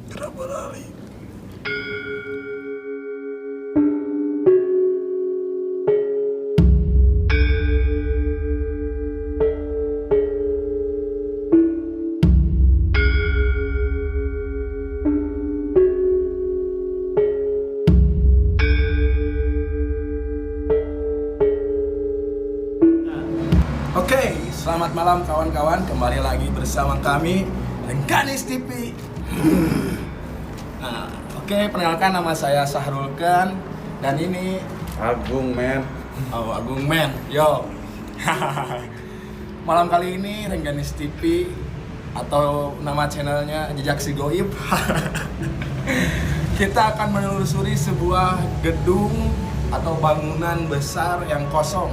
Kenapa lari? Oke, selamat malam kawan-kawan. Kembali lagi bersama kami Rengganis TV. Nah, oke, perkenalkan nama saya Sahrulkan dan ini Agung men. Oh, Agung men. Yo. Malam kali ini Rengganis TV atau nama channelnya Jejak Si Goib. Kita akan menelusuri sebuah gedung atau bangunan besar yang kosong.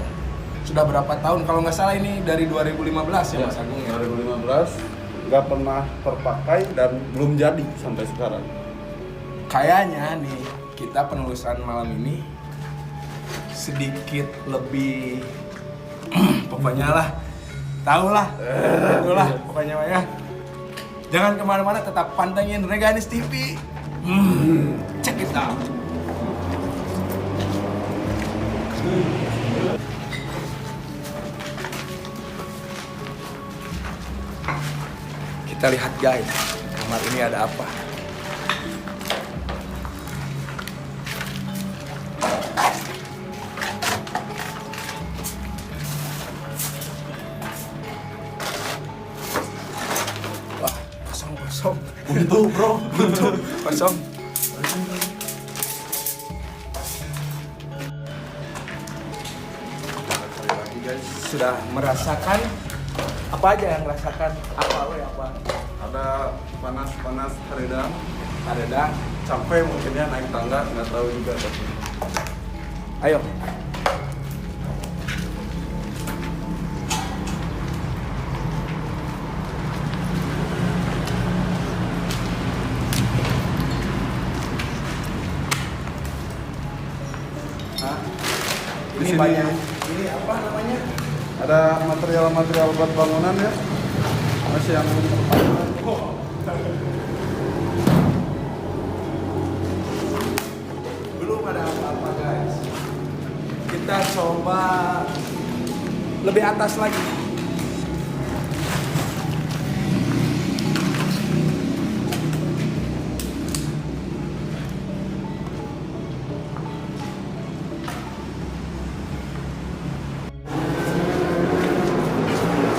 Sudah berapa tahun? Kalau nggak salah ini dari 2015 ya Mas Agung ya? 2015 nggak pernah terpakai dan belum jadi sampai sekarang. Kayaknya nih kita penelusuran malam ini sedikit lebih pokoknya lah, tahulah, itulah pokoknya ya. Jangan kemana-mana, tetap pantengin Rengganis TV. Check it out. Kita lihat guys, kamar ini ada apa? Wah, kosong. Buntu bro. Kosong. Sudah merasakan apa aja yang merasakan apa? Ada panas haridang. Ada dah. Capek mungkin ya naik tangga, nggak tahu juga tapi. Ayo. Nah, Di ini sini banyak. Ini apa namanya? ada material-material buat bangunan ya. Masih yang belum terpakai. Belum ada apa-apa guys. Kita coba lebih atas lagi.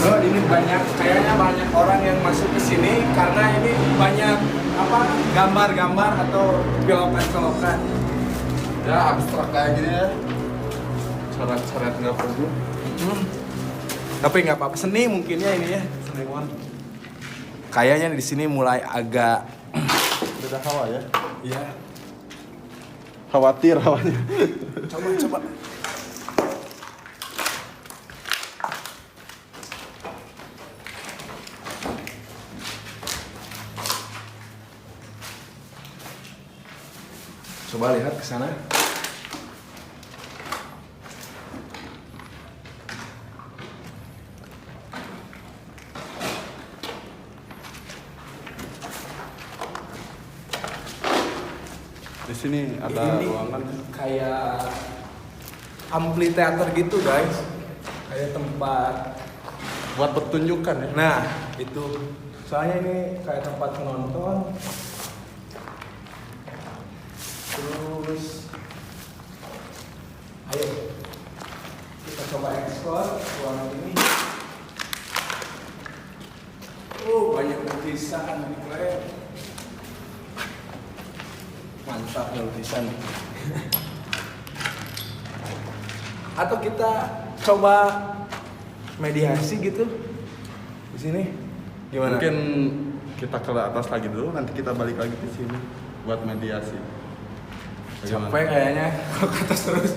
Oh, ini kayaknya banyak orang yang masuk ke sini karena ini banyak apa gambar-gambar atau pilokan-pilokan. Ya abstrak kayak gini ya. Coret-coret nggak perlu. Tapi nggak apa-apa, seni mungkinnya ini ya, Seniman. kayaknya di sini mulai agak Beda hawa ya. ya. Khawatir hawanya. Coba. Coba lihat ke sana. Di sini ada Ini ruangan. kayak ampli teater gitu guys, kayak tempat. Buat pertunjukan ya. Nah itu soalnya ini kayak tempat penonton. Terus ayo kita coba eksplor ruangan ini. Banyak lukisan ini keren. Mantap ya lukisan. Atau kita coba mediasi gitu di sini. Gimana? Mungkin kita ke atas lagi dulu, nanti kita balik lagi ke sini buat mediasi. Bagaimana? Capek kayaknya kalau ke atas terus.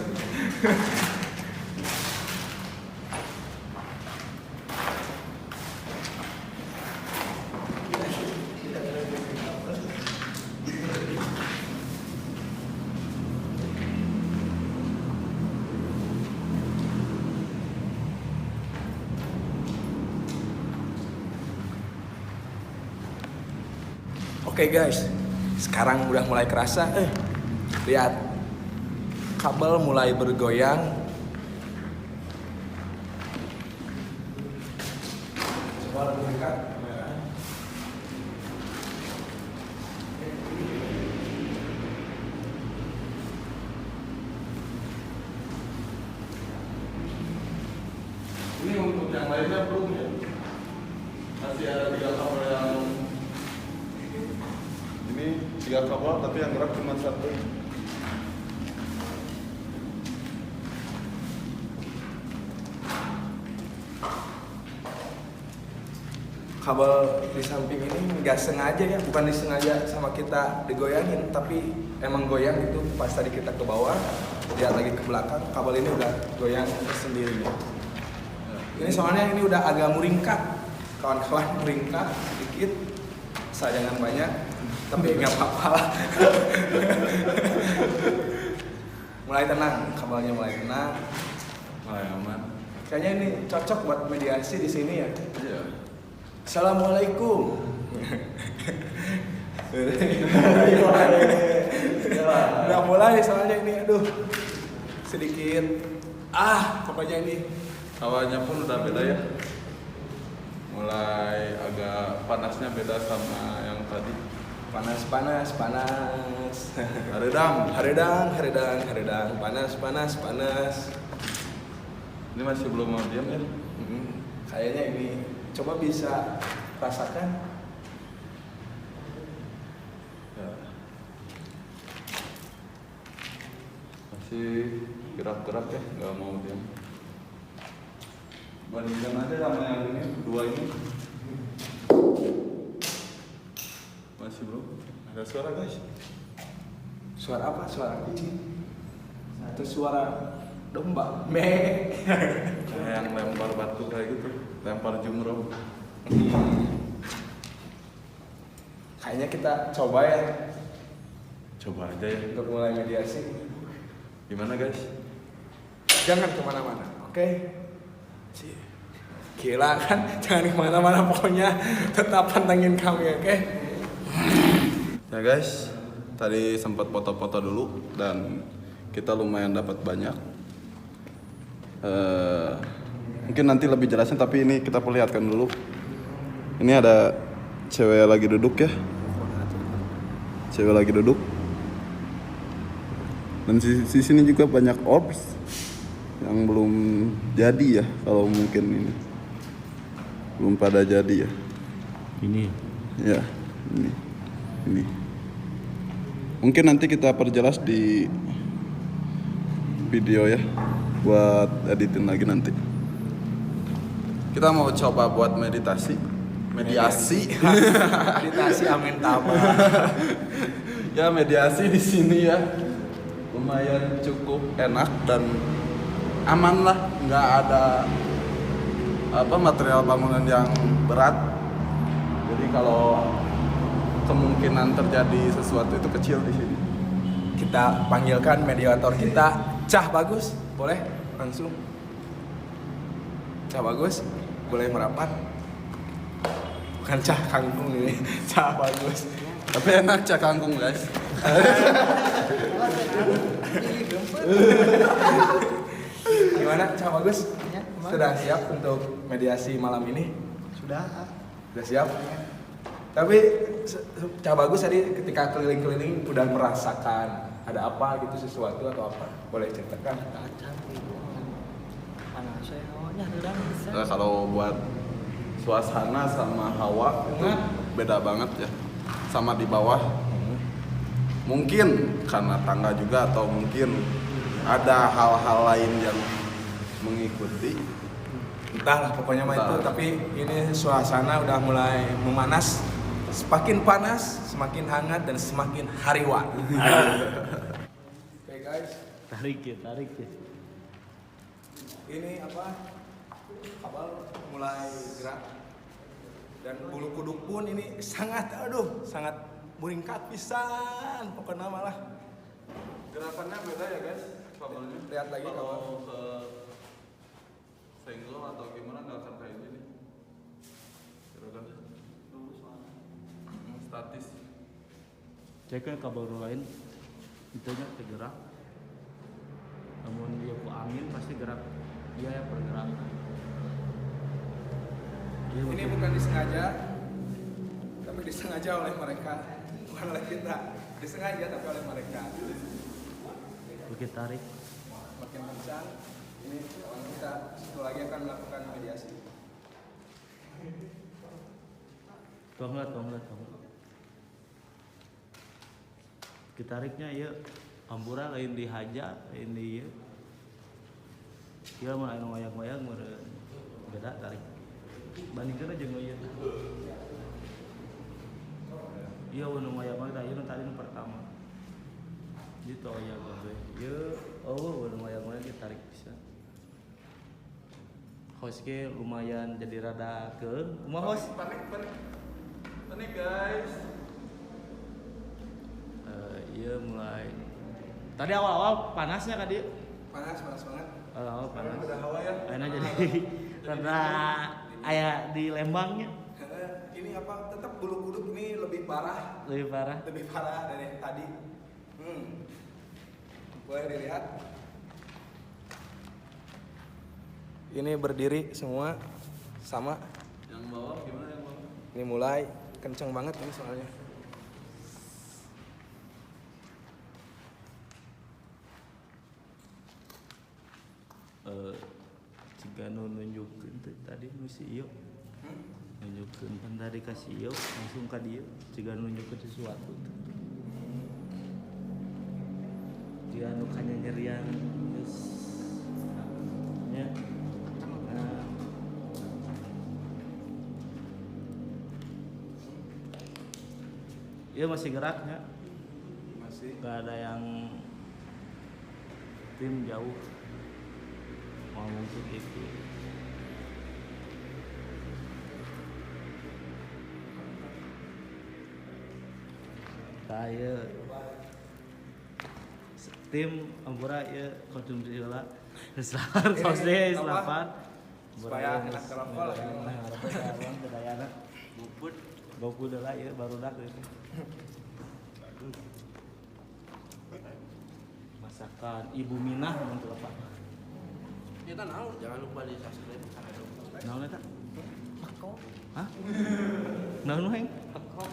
Oke guys, sekarang udah mulai kerasa. Lihat, kabel mulai bergoyang. Coba lebih dekat. Ini untuk yang lainnya belum ya? Masih ada 3 kabel yang ini 3 kabel tapi yang gerak cuma 1. Kabel di samping ini nggak sengaja ya, bukan disengaja sama kita digoyangin, tapi emang goyang gitu pas tadi kita ke bawah, lihat lagi ke belakang, kabel ini udah goyang sendiri. Ini soalnya ini udah agak meringkat, kawan-kawan, meringkat sedikit, jangan banyak, tapi nggak apa-apa lah. Mulai tenang, kabelnya mulai tenang, Mulai aman. kayaknya ini cocok buat mediasi di sini ya. Iya. Assalamualaikum. Udah mulai soalnya ini, aduh, sedikit. Pokoknya ini Hawanya pun udah beda ya. Mulai agak panasnya beda sama yang tadi. panas. Haredang. Haredang, panas. Ini masih belum mau diam ya? Kayaknya ini coba bisa rasakan. Ya. Masih gerak-gerak ya, nggak mau diam. Bandingkan aja sama yang ini, 2 ini. Masih belum. Ada suara guys. Suara apa? Suara kucing? Atau suara domba? Meh. Kayak yang lempar batu kayak gitu, lempar jumroh. Kayaknya kita coba ya Coba aja ya. untuk mulai mediasi. Gimana guys? Jangan kemana-mana, oke? Gila kan, jangan kemana-mana, pokoknya tetap pantengin kami, oke? Ya guys, tadi sempat foto-foto dulu dan kita lumayan dapat banyak. Mungkin nanti lebih jelasnya, tapi ini kita perlihatkan dulu. Ini ada cewek lagi duduk ya. Cewek lagi duduk. Dan di sini juga banyak orbs yang belum jadi ya, kalau mungkin ini belum pada jadi ya. Ini Ya, ini. Mungkin nanti kita perjelas di video ya, buat editin lagi nanti. Kita mau coba buat mediasi. Meditasi amin tabah. Ya, mediasi di sini ya. Lumayan cukup enak dan aman lah, nggak ada material bangunan yang berat. Jadi kalau kemungkinan terjadi sesuatu itu kecil di sini. Kita panggilkan mediator kita, Cah Bagus, boleh langsung. Cah Bagus, boleh merapat. Bukan Cah Kangkung ini, Cah Bagus. Tapi enak Cak Kangkung guys. Gimana Cah Bagus? Sudah siap untuk mediasi malam ini? sudah. Sudah siap? Tapi Cah Bagus tadi ketika keliling-keliling udah merasakan ada apa gitu, sesuatu atau apa? Boleh ceritakan? Nah, kalau buat suasana sama hawa itu beda banget ya, sama di bawah. Mungkin karena tangga juga, atau mungkin ada hal-hal lain yang mengikuti. Entahlah, pokoknya mah itu. Entah. Tapi ini suasana udah mulai memanas. Semakin panas, semakin hangat, dan semakin hariwa. Oke guys, Tarik ya. ini apa? Kabel mulai gerak. Dan bulu kuduk pun ini sangat meringkat pisan. Pokoknya malah Gerakannya beda ya guys, kabelnya. lihat lagi kabel. Kalau ke senggol atau gimana nggak akan kayak gini. Gerakannya statis. Cek kabel lain itu nya tergerak. Namun dia ku angin pasti gerak. Dia ya bergerak. Ini bukan disengaja, tapi disengaja oleh mereka, bukan oleh kita. Disengaja tapi oleh mereka. Bukit tarik. Makin kencang, ini kawan kita satu lagi akan melakukan mediasi. Tonggat. Bukit tariknya ya Ampura lain dihajar, lain di ieu. Dia mah anu ngoyak-ngoyak meureun beda tarik. Bandingkeun aja ngoyak. Iya anu ngoyak-ngoyak ieu tadi nu pertama. Gitu ya gue. Ieu anu ngoyak-ngoyak ditarik bisa. Hostnya lumayan jadi rada keun. Kumaha host? Panik guys. Iya mulai. Tadi awal-awal panasnya kan dia? Panas banget. Awal panas. Udah hawa ya. Akhirnya jadi rada aya di Lembangnya. Ini apa? Tetap bulu kuduk ini lebih parah. Lebih parah. Lebih parah dari yang tadi. Boleh dilihat. Ini berdiri semua sama. Yang bawah gimana yang bawah? Ini mulai kenceng banget ini soalnya. Jika nunjukin tadi nu si Iyo nunjukin kan tadi kasih Iyo langsung ke dia jika nunjukin sesuatu dia nu kanya nyerian terus ya iya masih geraknya Masih. gak ada yang tim jauh ngomong begitu. Saya tim Ampura ya konsumsi lah. Selamat sosial selamat. Supaya enak kerokok lah. Harapan sekarang kedayana. Gopud lah ya baru dak itu. Masakan Ibu Minah untuk apa? Kita tahu, jangan lupa di subscribe. Naon eta? Pakok. Hah? Naon heng? Pakok.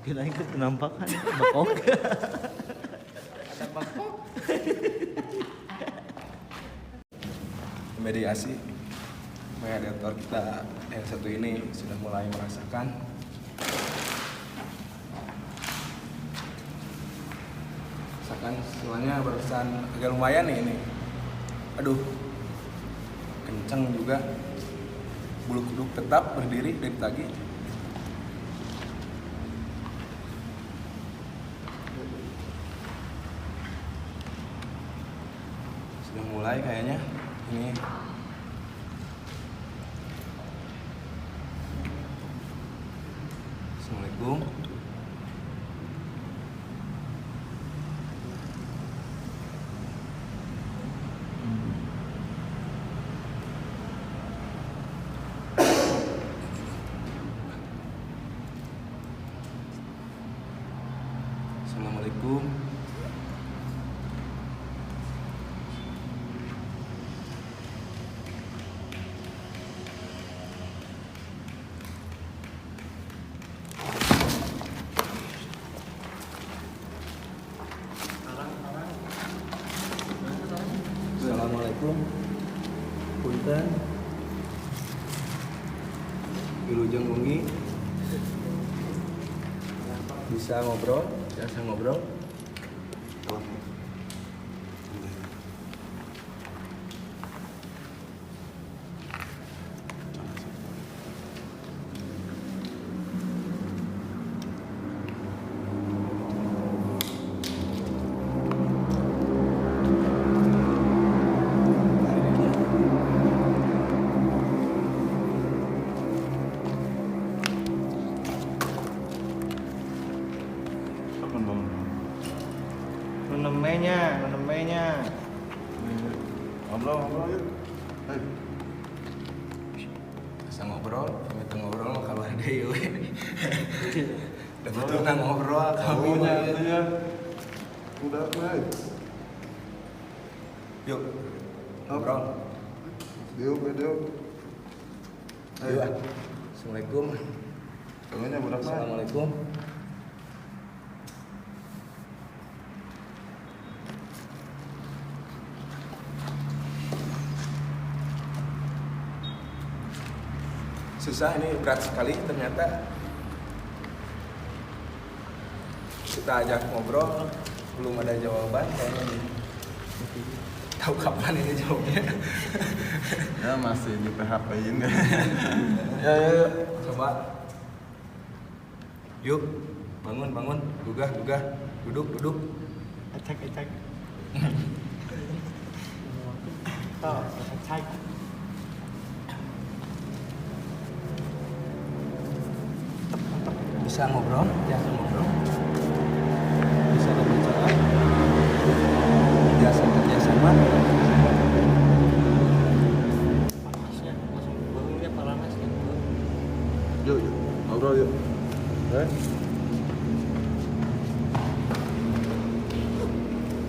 Kita ikut penampakan bakok. Ada pakok. Mediasi. Mediator kita yang satu ini sudah mulai merasakan. Rasakan semuanya barusan agak lumayan nih ini. Aduh, kenceng juga. Bulu kuduk tetap berdiri dari tadi. Sudah mulai kayaknya. Ini Assalamualaikum. Assalamualaikum. Assalamualaikum. Punten. Wilujeng wengi. Bisa ngobrol? Biasa ngobrol? Menemenya. Ngobrol yuk. Bisa ngobrol, kita ngobrol kalau ada yuk. Udah betul ngobrol kami. Kamunya udah baik. Yuk. Ngobrol. Video. Ayo. Assalamualaikum. Kamunya berapa? Assalamualaikum. Susah ini, berat sekali ternyata. Kita ajak ngobrol, belum ada jawaban kayaknya nih. Tahu kapan ini jawabnya? Ya masih di PHP-in. Ya. Coba. Yuk, bangun. Gugah. Duduk. Ecek. Oh, ecek. Bisa ngobrol, biasa ngobrol. Bisa berbicara. Biasa kerja sama. Panasnya langsung bangunnya panas gitu. Yuk, ngobrol yuk.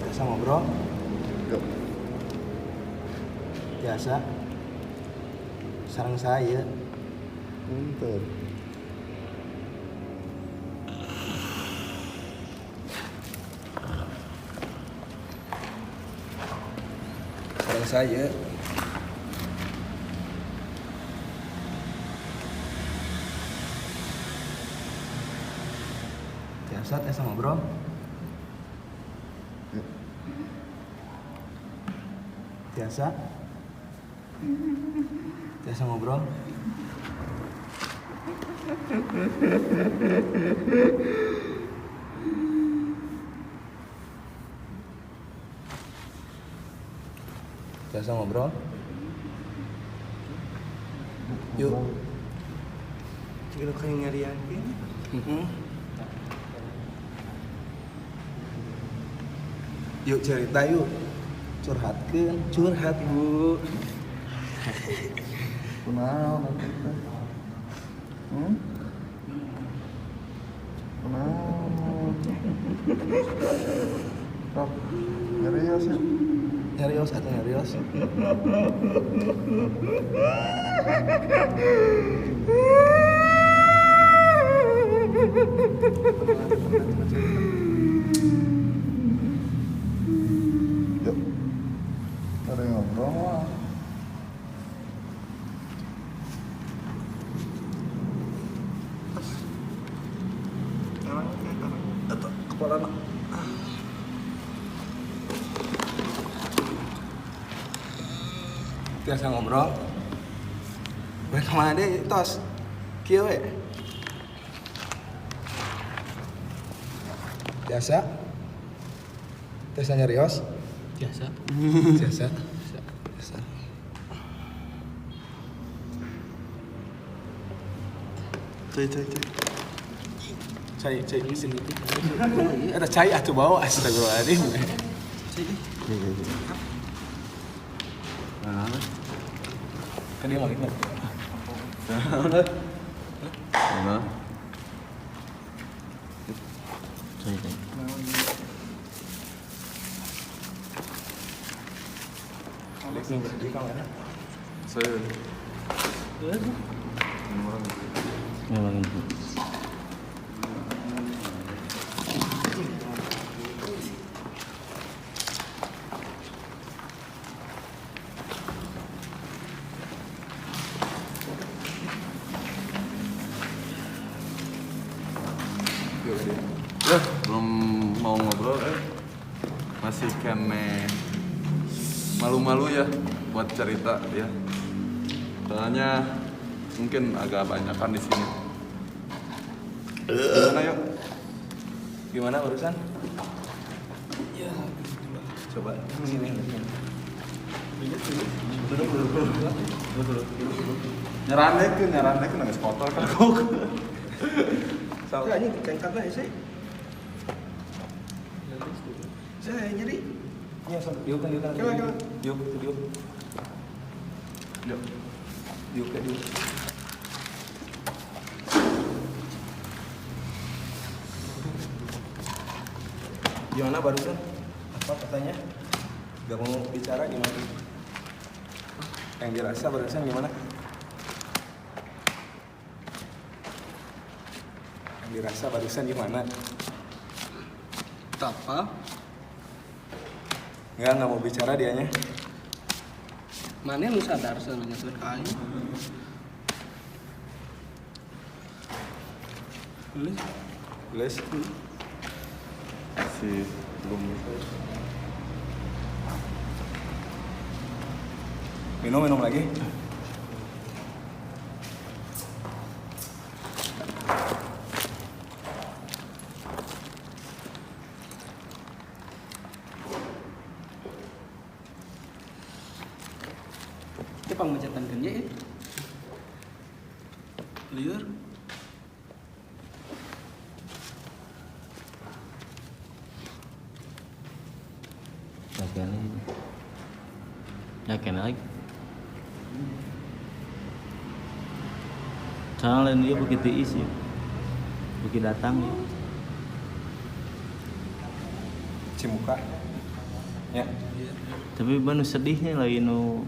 Biasa ngobrol. Yuk. Biasa. Sarang saya. Bentar. Sarang saya. Biasa ngobrol. Biasa ngobrol. Biasa ngobrol. Yuk. Kita kayak ngariakin. Yuk cerita yuk. Curhat Bu. Kenal nanti teh. Kenal. Stop. Serius ya? Nyarios. Yuk. Ada yang ngobrol lah. Kepala biasa ngobrol. Weh kemana deh tos? Kieu we. Biasa nyarios. Biasa. Biasa. Cai di sini. Ada cai atuh bawa astagfirullahaladzim. Nah, Kan dia mau ikut. mana? Di kamera. Saya. Memang Ya, belum mau ngobrol masih kene malu-malu ya buat cerita ya. Soalnya mungkin agak banyakan di sini. Gimana yuk? Gimana barusan? Ya, coba sini. Nyeranekeun nangis kotor kan. Soalnya ini cengkatnya sih. Saya nyeri. Iya, yuk kan. Kela. Yuk. Yuk. Yuk. Gimana barusan? Apa katanya? Gak mau bicara gimana? Yang dirasa barusan gimana? Yang dirasa barusan gimana? Apa? Nggak mau bicara dianya. Mana lu sadar sebenarnya sekali? Les. Si belum. Minum lagi. Itu pengecatan kerja ya? Liur. Yakin lagi. Soalnya lain dia begitu isi, begitu datang ya. Cimuka. Ya. Tapi banu sedihnya lain nu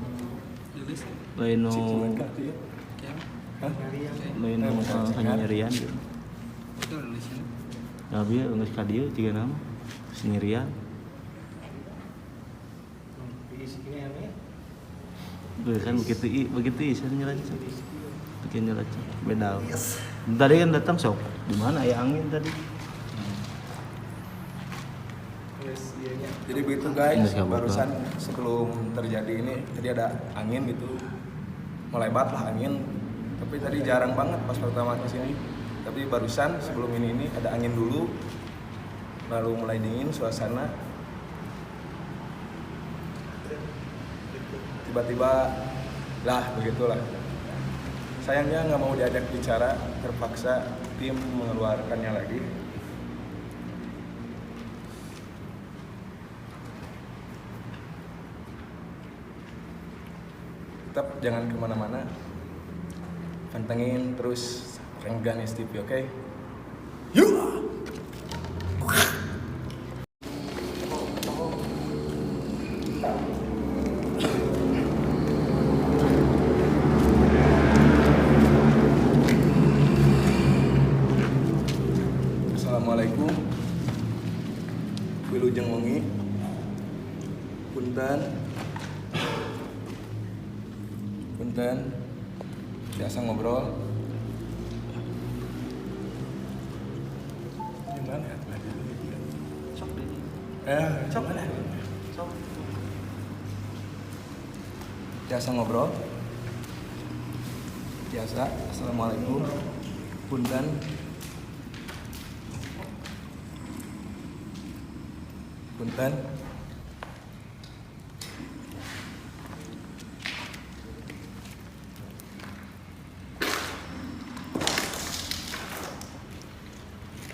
Cimuka tuh ya. Hah? lain nu nyerian gitu. Itu rilisnya. Tapi ya nggak sekali juga nama sendirian. Kan begitu isi nyeracak. Bikin nyeracak beda. Tadi kan datang sok. Di mana ya angin tadi? Jadi begitu guys, Ini siapa, barusan sebelum terjadi ini tadi ada angin gitu, melebat lah angin. Tapi tadi jarang banget pas pertama kesini. Tapi barusan sebelum ini ada angin dulu, lalu mulai dingin suasana. Tiba-tiba lah begitulah. Sayangnya nggak mau diajak bicara, terpaksa tim mengeluarkannya lagi. Tetap jangan kemana-mana, pantengin terus Rengganis TV, oke? Yuk! Assalamualaikum. Wilujeng wengi. Punten. Biasa ngobrol. Gimana ya? Sok deh. Sok mana? Sok. Biasa ngobrol. Biasa. Assalamualaikum. Punten.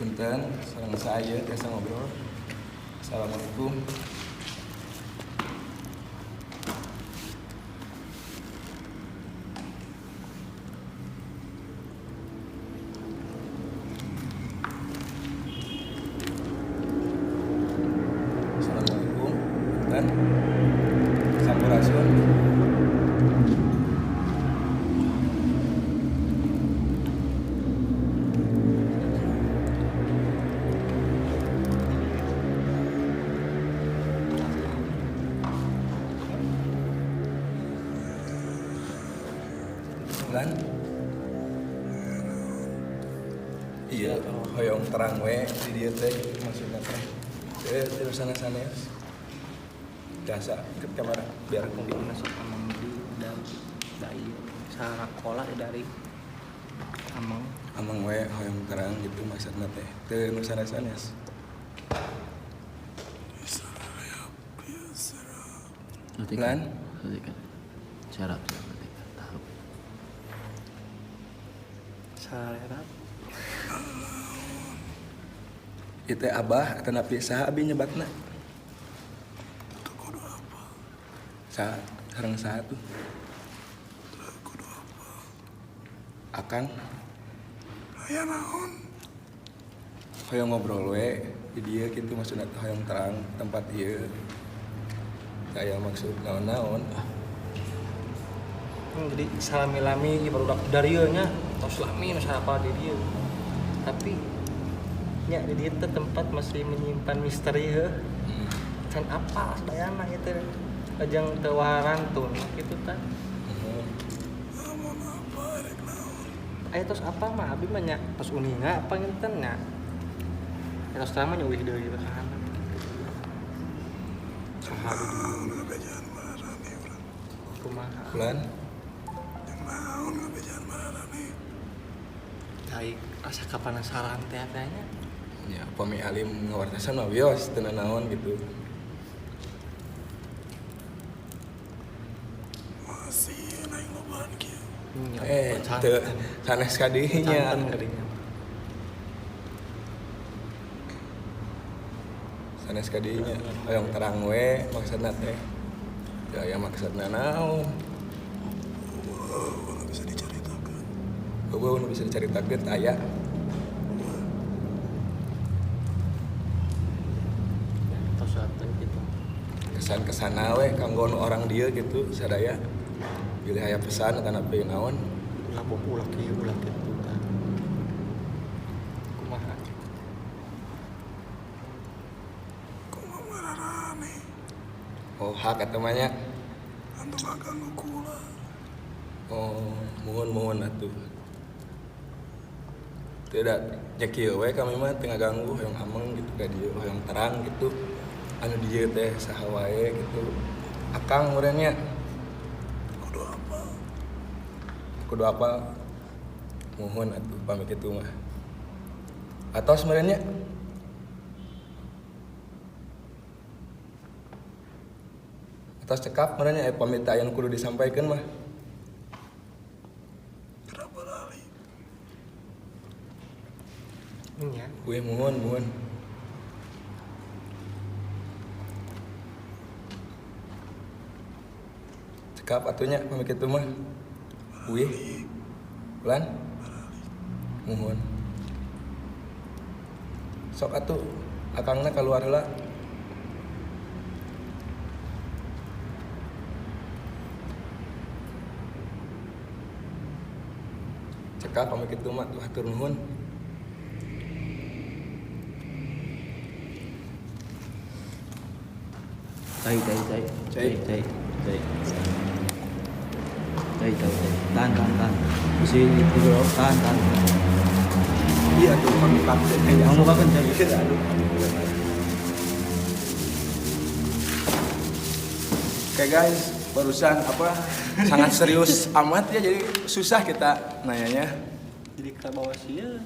Punten, sareng saya biasa ngobrol. Assalamualaikum. Assalamualaikum. Punten. Sampurasun. Lan. Iya, hoyong terang we di dieu teh maksudna teh. Terus sana-sana ya. Biasa ke kamar biar Mungkin masuk amang di dan dari sarakola dari amang. amang we hoyong terang gitu maksudna teh. Teu nu sana-sana. Lan. Cara tahu. Sarerat. Itu abah atau napi saha abi nyebatna? Kudu apa? Sareng saha tuh? Kudu apa? Akang Aya naon? hoyong ngobrol we di dia gitu maksudnya teh hoyong terang tempat ieu kayak maksud naon-naon. Jadi salami-lami ieu barudak dari ieu nya tos lami nu apa di dieu. Tapi nya di dieu teh tempat masih menyimpan misteri heuh. Can apa sadayana ieu teh ajang teu warantun kitu tah. Aya tos apa mah abi mah nya tos uninga apa ngenten nya. Tos terang mah nya wih deui kan. Saha di Ngabejaan marah nih urang. kumaha. Bulan Yang naon ngabejaan marah nih. Daik rasa kapanasaran teh nya. ya pami alim ngawartasan mah wios teu naon gitu. Masih naik lobahan kieu. Teu sanes kadinya. Santen geuningan. Sanes kadinya hoyong terang we maksudna teh. Ya maksudna naon? Nggak bisa diceritakan. Eueuh nu bisa dicaritakeun aya. Tos santen gitu. Kesan-kesana we kanggo nu orang dieu gitu sadaya. Pilih aya pesan kana pe naon? Ulah bob ulah kieu ulah kitu tah. Kumaha? Kok nggak marah nih? Oh hak eta mah nya. Antum akan ngukula. Oh muhun atuh. Tidak nya kieu we kami mah teu ngaganggu hoyong ameng gitu ka dieu hoyong terang gitu. Anu dieu teh saha wae gitu. Akang urangnya kudu apa muhun atuh pamit kitu mah. Atau sebenarnya atas cekap sebenarnya pamit aya nu kudu disampaikan mah. Kenapa lali? Nya Wih muhun. Cekap atunya pamit kitu mah. Wih. Bulan. Muhun. Sok atuh akangna keluar heula. Cekap pamit kitu mah hatur nuhun. Cai. Tahan. Bisi itu bro, tahan. Iya tuh pamit paksa. Kamu kapan cai? Aduh. Oke guys, barusan sangat serius amat ya jadi susah kita nanyanya. jadi ka bawa sia.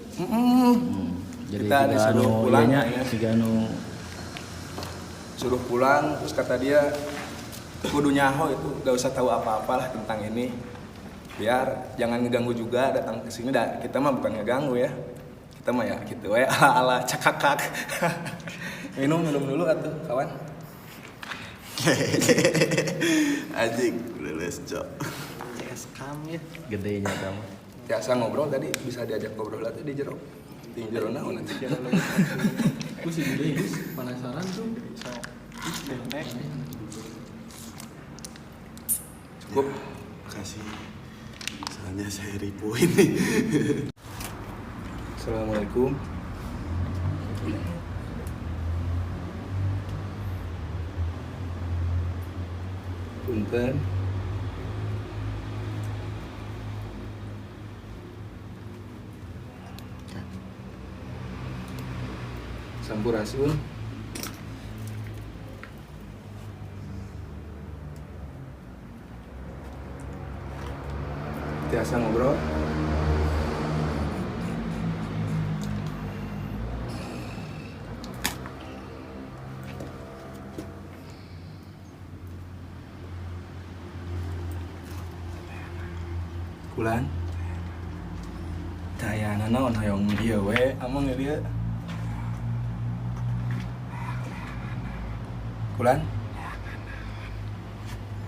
Jadi Kita disuruh pulang ya. siga anu Suruh pulang terus kata dia kudu nyaho itu gak usah tahu apa-apalah tentang ini. Biar jangan ngeganggu juga datang ke sini kita mah bukan ngeganggu ya. Kita mah ya gitu we ala cakakak. minum dulu atuh kawan. Anjing, lulus cok. CS kam ya. gedenya kamu. Biasa ngobrol tadi bisa diajak ngobrol aja di jero. Di jero naon nanti. Aku sih gede penasaran tuh so Cukup. Makasih. Soalnya saya ribu ini. Assalamualaikum. Punten. Sampurasun. Biasa ngobrol. Kulan. Dayana naon hoyong dia we, amang dia. Kulan.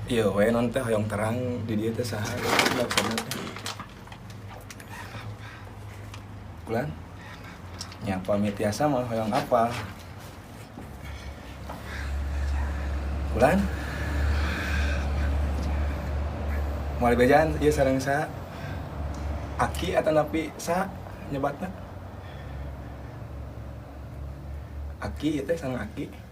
Iya we non teh hoyong terang di dia teh saha laksana teh. Kulan. Nya pamit tiasa mah hoyong apa? Bulan mau bejan ieu sareng sa Aki atau napi sa nyebatna Aki itu sareng Aki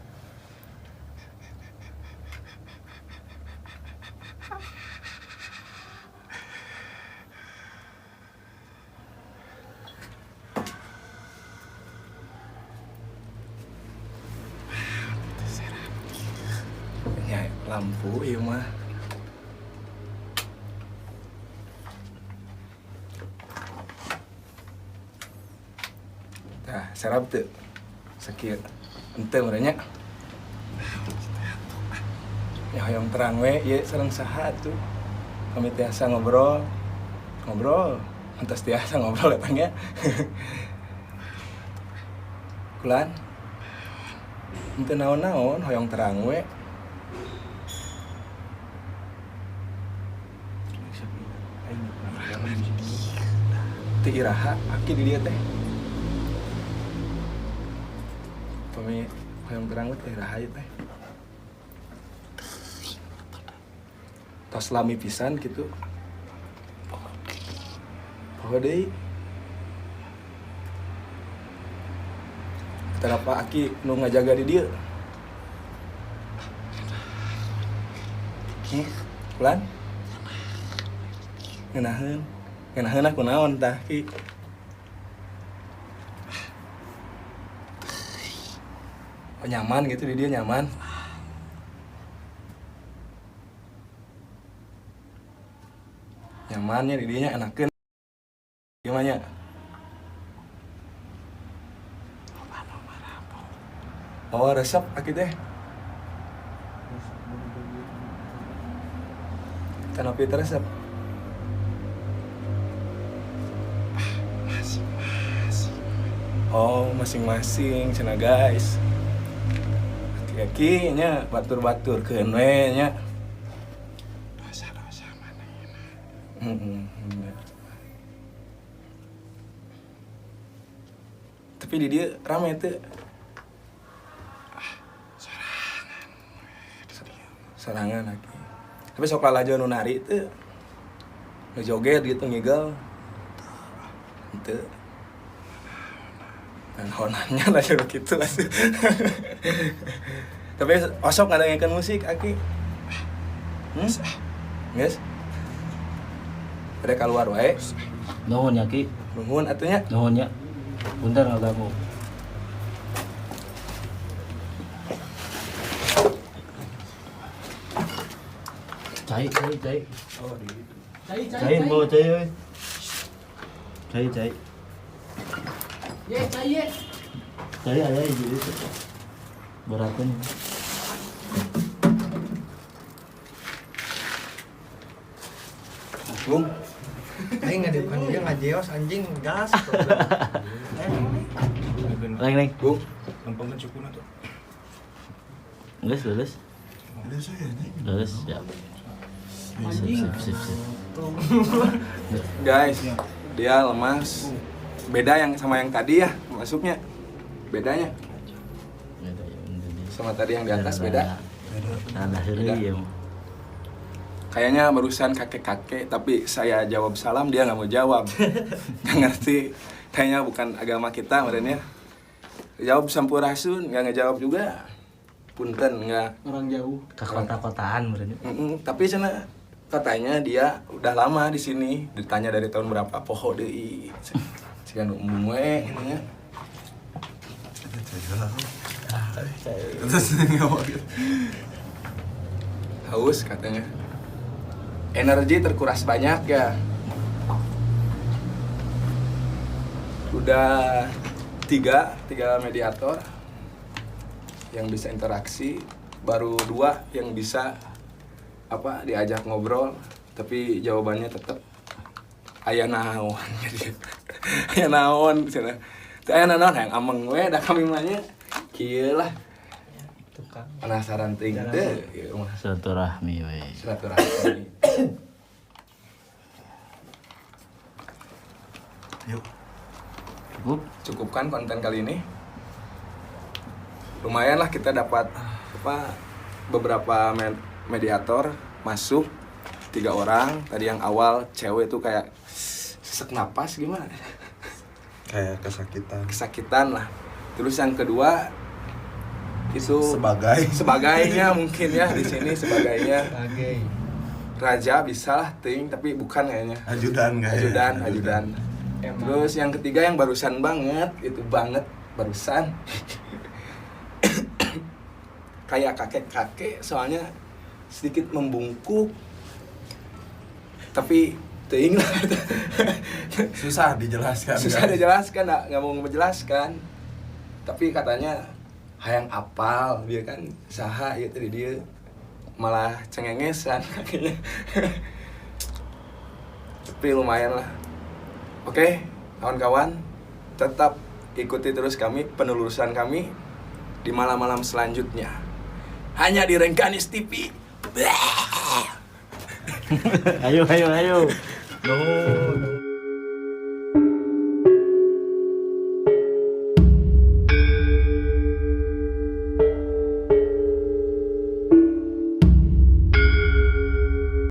ya lampu ieu mah tah serap teu sakieu henteu merenya ya hoyong terang we ieu sareng saha tuh kami tiasa ngobrol antos tiasa ngobrol eta nya kulan henteu naon-naon hoyong terang we teu iraha Aki di dieu teh pami hoyong terang we teh iraha ieu teh tos lami pisan gitu poho deui kenapa Aki nu ngajaga di dieu Kulan ngeunaheun aku naon tah Ki oh, nyaman gitu di dia nyaman nyamannya di dianya enakeun gimana oh resep Aki teh kenapa resep oh masing-masing cenah guys Aki nya batur-batur keun we nya dosa-dosa manehna tapi di dia rame teu sorangan Aki tapi sok lalajo nu nari teu nu joget gitu ngigel henteu dan honannya lah jadi gitu asuh. Tapi osok ngadengekeun musik Aki. Geus. Ada keluar wae. Nuhun ya Ki. Nuhun atunya. Nuhun ya. Punten ngaganggu. Cai. Oh, di gitu. Cai mau cai euy. Cai. Cai aya di dieu. Berakeun. Bung, Aing ngadepan dia ngajeos anjing gas. Leng. Bung, numpangkeun cukuna tuh. Lulus. Lulus, ya. Sip. Guys, dia lemas. Beda yang sama yang tadi ya, masuknya. Bedanya sama tadi yang di atas beda. Ada heureuy ya. Kayaknya barusan kakek-kakek, tapi saya jawab salam, dia nggak mau jawab. Nggak ngerti, kayaknya bukan agama kita, merenya. Jawab sampurasun, nggak ngejawab juga. Punten, nggak. Orang jauh. Ke kota-kotaan merenya. Tapi sana katanya dia udah lama di sini. Ditanya dari tahun berapa, poho deui. Cikan umum we, ini ya. Haus katanya. Energi terkuras banyak ya. Udah tiga mediator yang bisa interaksi, baru 2 yang bisa diajak ngobrol, tapi jawabannya tetap aya naon. Aya naon cenah. Teu aya naon yang ameng we da kami mah nya. Kieu lah. Tukang. Penasaran teuing teh ieu mah. Silaturahmi we. Silaturahmi. Cukup. Cukupkan konten kali ini. Lumayan lah kita dapat beberapa mediator masuk 3 orang. Tadi yang awal cewek tuh kayak sesak napas gimana? Kayak Kesakitan lah. Terus yang kedua itu sebagainya mungkin ya di sini sebagainya. Raja bisa lah ting tapi bukan kayaknya. Ajudan. Terus yang ketiga yang barusan banget itu barusan. Kayak kakek-kakek soalnya sedikit membungkuk. Tapi ting lah. Susah dijelaskan. nggak mau menjelaskan. Tapi katanya hayang apal dia kan saha ya tadi dia malah cengengesan kakinya. Tapi lumayan lah. Oke, kawan-kawan, tetap ikuti terus kami penelusuran kami di malam-malam selanjutnya. Hanya di Rengganis TV. Ayo. No.